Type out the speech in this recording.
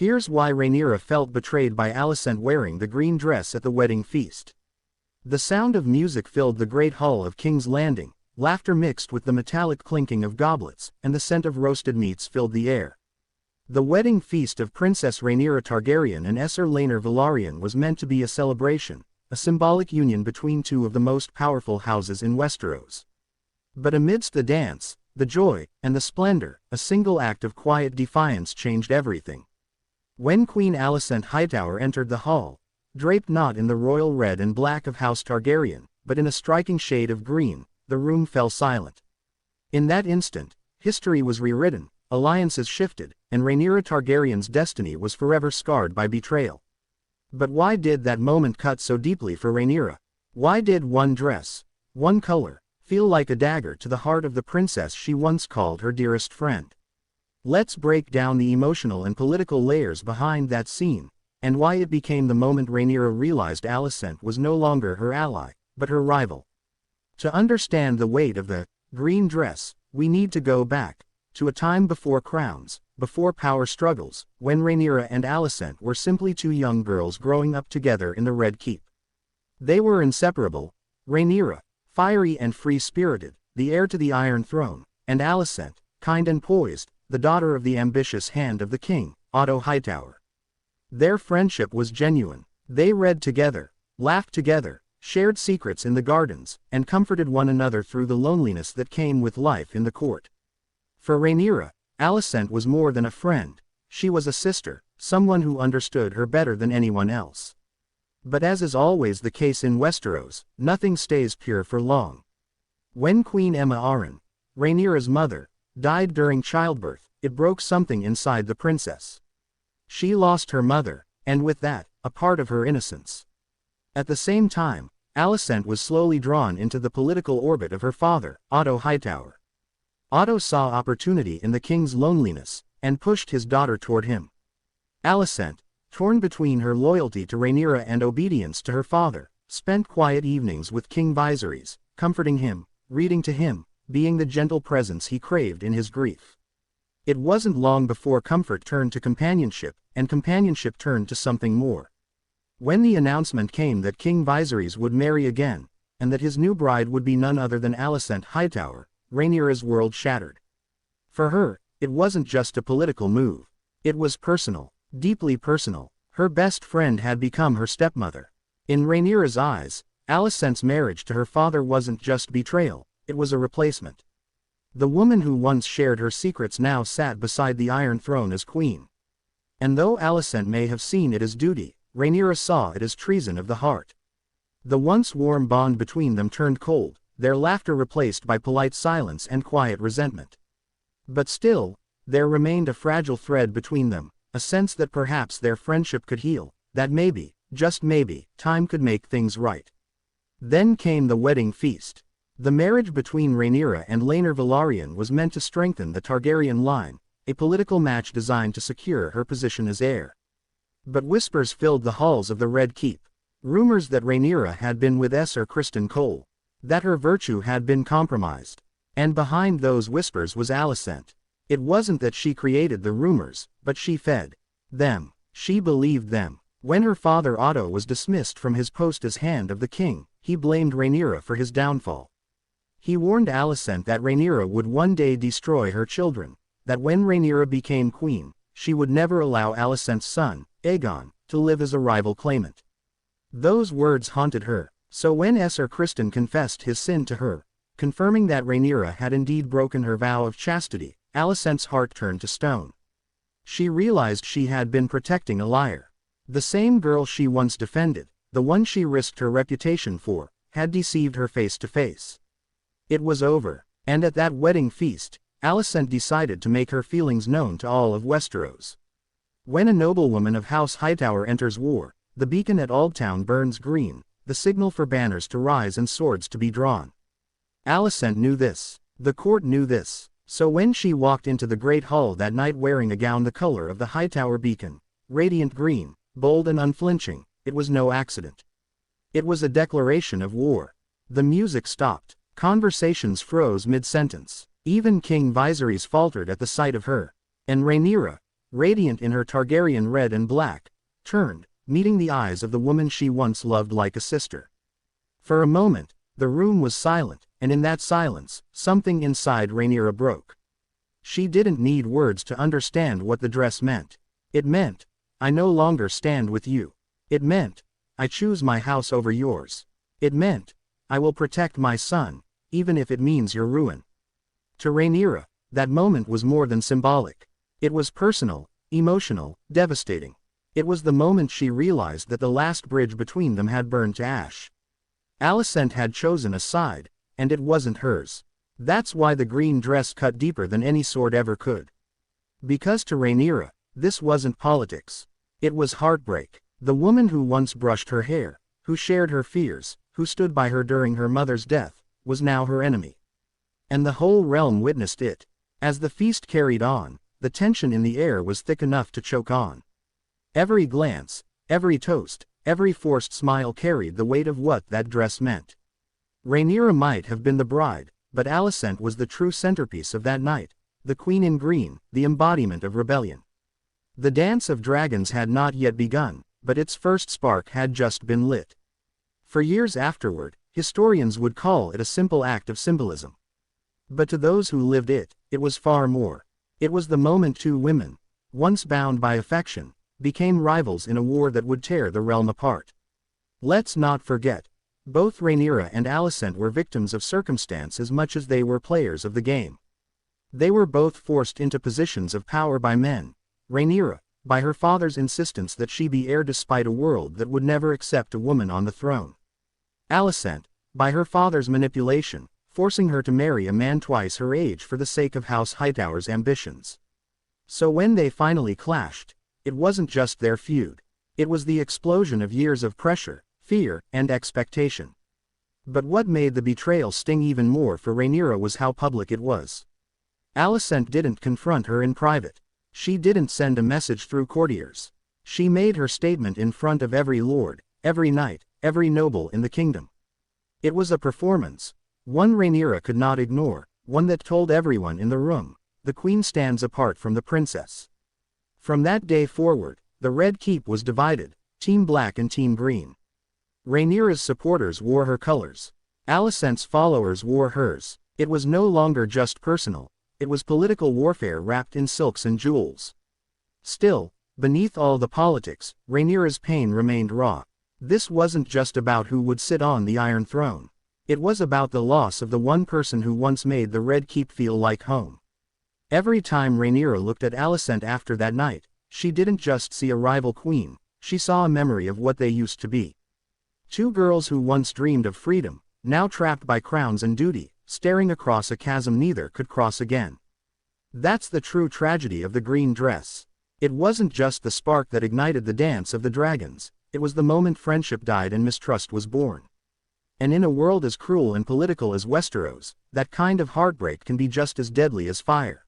Here's why Rhaenyra felt betrayed by Alicent wearing the green dress at the wedding feast. The sound of music filled the great hall of King's Landing, laughter mixed with the metallic clinking of goblets, and the scent of roasted meats filled the air. The wedding feast of Princess Rhaenyra Targaryen and Ser Rhaenyra Velaryon was meant to be a celebration, a symbolic union between two of the most powerful houses in Westeros. But amidst the dance, the joy, and the splendor, a single act of quiet defiance changed everything. When Queen Alicent Hightower entered the hall, draped not in the royal red and black of House Targaryen, but in a striking shade of green, the room fell silent. In that instant, history was rewritten, alliances shifted, and Rhaenyra Targaryen's destiny was forever scarred by betrayal. But why did that moment cut so deeply for Rhaenyra? Why did one dress, one color, feel like a dagger to the heart of the princess she once called her dearest friend? Let's break down the emotional and political layers behind that scene, and why it became the moment Rhaenyra realized Alicent was no longer her ally, but her rival. To understand the weight of the green dress, we need to go back to a time before crowns, before power struggles, when Rhaenyra and Alicent were simply two young girls growing up together in the Red Keep. They were inseparable, Rhaenyra, fiery and free-spirited, the heir to the Iron Throne, and Alicent, kind and poised, the daughter of the ambitious hand of the king, Otto Hightower. Their friendship was genuine. They read together, laughed together, shared secrets in the gardens, and comforted one another through the loneliness that came with life in the court. For Rhaenyra, Alicent was more than a friend. She was a sister, someone who understood her better than anyone else. But as is always the case in Westeros, nothing stays pure for long. When Queen Aemma Arryn, Rhaenyra's mother, died during childbirth, it broke something inside the princess. She lost her mother, and with that, a part of her innocence. At the same time, Alicent was slowly drawn into the political orbit of her father, Otto Hightower. Otto saw opportunity in the king's loneliness, and pushed his daughter toward him. Alicent, torn between her loyalty to Rhaenyra and obedience to her father, spent quiet evenings with King Viserys, comforting him, reading to him, being the gentle presence he craved in his grief. It wasn't long before comfort turned to companionship, and companionship turned to something more. When the announcement came that King Viserys would marry again, and that his new bride would be none other than Alicent Hightower, Rhaenyra's world shattered. For her, it wasn't just a political move. It was personal, deeply personal. Her best friend had become her stepmother. In Rhaenyra's eyes, Alicent's marriage to her father wasn't just betrayal, it was a replacement. The woman who once shared her secrets now sat beside the Iron Throne as queen. And though Alicent may have seen it as duty, Rhaenyra saw it as treason of the heart. The once warm bond between them turned cold, their laughter replaced by polite silence and quiet resentment. But still, there remained a fragile thread between them, a sense that perhaps their friendship could heal, that maybe, just maybe, time could make things right. Then came the wedding feast. The marriage between Rhaenyra and Rhaenyra Velaryon was meant to strengthen the Targaryen line, a political match designed to secure her position as heir. But whispers filled the halls of the Red Keep. Rumors that Rhaenyra had been with Ser Criston Cole, that her virtue had been compromised. And behind those whispers was Alicent. It wasn't that she created the rumors, but she fed them. She believed them. When her father Otto was dismissed from his post as Hand of the King, he blamed Rhaenyra for his downfall. He warned Alicent that Rhaenyra would one day destroy her children, that when Rhaenyra became queen, she would never allow Alicent's son, Aegon, to live as a rival claimant. Those words haunted her, so when Ser Criston confessed his sin to her, confirming that Rhaenyra had indeed broken her vow of chastity, Alicent's heart turned to stone. She realized she had been protecting a liar. The same girl she once defended, the one she risked her reputation for, had deceived her face to face. It was over, and at that wedding feast, Alicent decided to make her feelings known to all of Westeros. When a noblewoman of House Hightower enters war, the beacon at Aldtown burns green, the signal for banners to rise and swords to be drawn. Alicent knew this. The court knew this. So when she walked into the Great Hall that night wearing a gown the color of the Hightower beacon, radiant green, bold and unflinching, it was no accident. It was a declaration of war. The music stopped. Conversations froze mid-sentence. Even King Viserys faltered at the sight of her. And Rhaenyra, radiant in her Targaryen red and black, turned, meeting the eyes of the woman she once loved like a sister. For a moment, the room was silent, and in that silence, something inside Rhaenyra broke. She didn't need words to understand what the dress meant. It meant, I no longer stand with you. It meant, I choose my house over yours. It meant, I will protect my son, even if it means your ruin. To Rhaenyra, that moment was more than symbolic. It was personal, emotional, devastating. It was the moment she realized that the last bridge between them had burned to ash. Alicent had chosen a side, and it wasn't hers. That's why the green dress cut deeper than any sword ever could. Because to Rhaenyra, this wasn't politics. It was heartbreak. The woman who once brushed her hair, who shared her fears, who stood by her during her mother's death, was now her enemy. And the whole realm witnessed it. As the feast carried on, the tension in the air was thick enough to choke on. Every glance, every toast, every forced smile carried the weight of what that dress meant. Rhaenyra might have been the bride, but Alicent was the true centerpiece of that night, the queen in green, the embodiment of rebellion. The dance of dragons had not yet begun, but its first spark had just been lit. For years afterward, historians would call it a simple act of symbolism. But to those who lived it, it was far more. It was the moment two women, once bound by affection, became rivals in a war that would tear the realm apart. Let's not forget, both Rhaenyra and Alicent were victims of circumstance as much as they were players of the game. They were both forced into positions of power by men. Rhaenyra, by her father's insistence that she be heir despite a world that would never accept a woman on the throne. Alicent, by her father's manipulation, forcing her to marry a man twice her age for the sake of House Hightower's ambitions. So when they finally clashed, it wasn't just their feud. It was the explosion of years of pressure, fear, and expectation. But what made the betrayal sting even more for Rhaenyra was how public it was. Alicent didn't confront her in private. She didn't send a message through courtiers. She made her statement in front of every lord, every knight, every noble in the kingdom. It was a performance, one Rhaenyra could not ignore, one that told everyone in the room, the queen stands apart from the princess. From that day forward, the Red Keep was divided, Team Black and Team Green. Rhaenyra's supporters wore her colors. Alicent's followers wore hers. It was no longer just personal, it was political warfare wrapped in silks and jewels. Still, beneath all the politics, Rhaenyra's pain remained raw. This wasn't just about who would sit on the Iron Throne. It was about the loss of the one person who once made the Red Keep feel like home. Every time Rhaenyra looked at Alicent after that night, she didn't just see a rival queen, she saw a memory of what they used to be. Two girls who once dreamed of freedom, now trapped by crowns and duty, staring across a chasm neither could cross again. That's the true tragedy of the green dress. It wasn't just the spark that ignited the dance of the dragons, it was the moment friendship died and mistrust was born. And in a world as cruel and political as Westeros, that kind of heartbreak can be just as deadly as fire.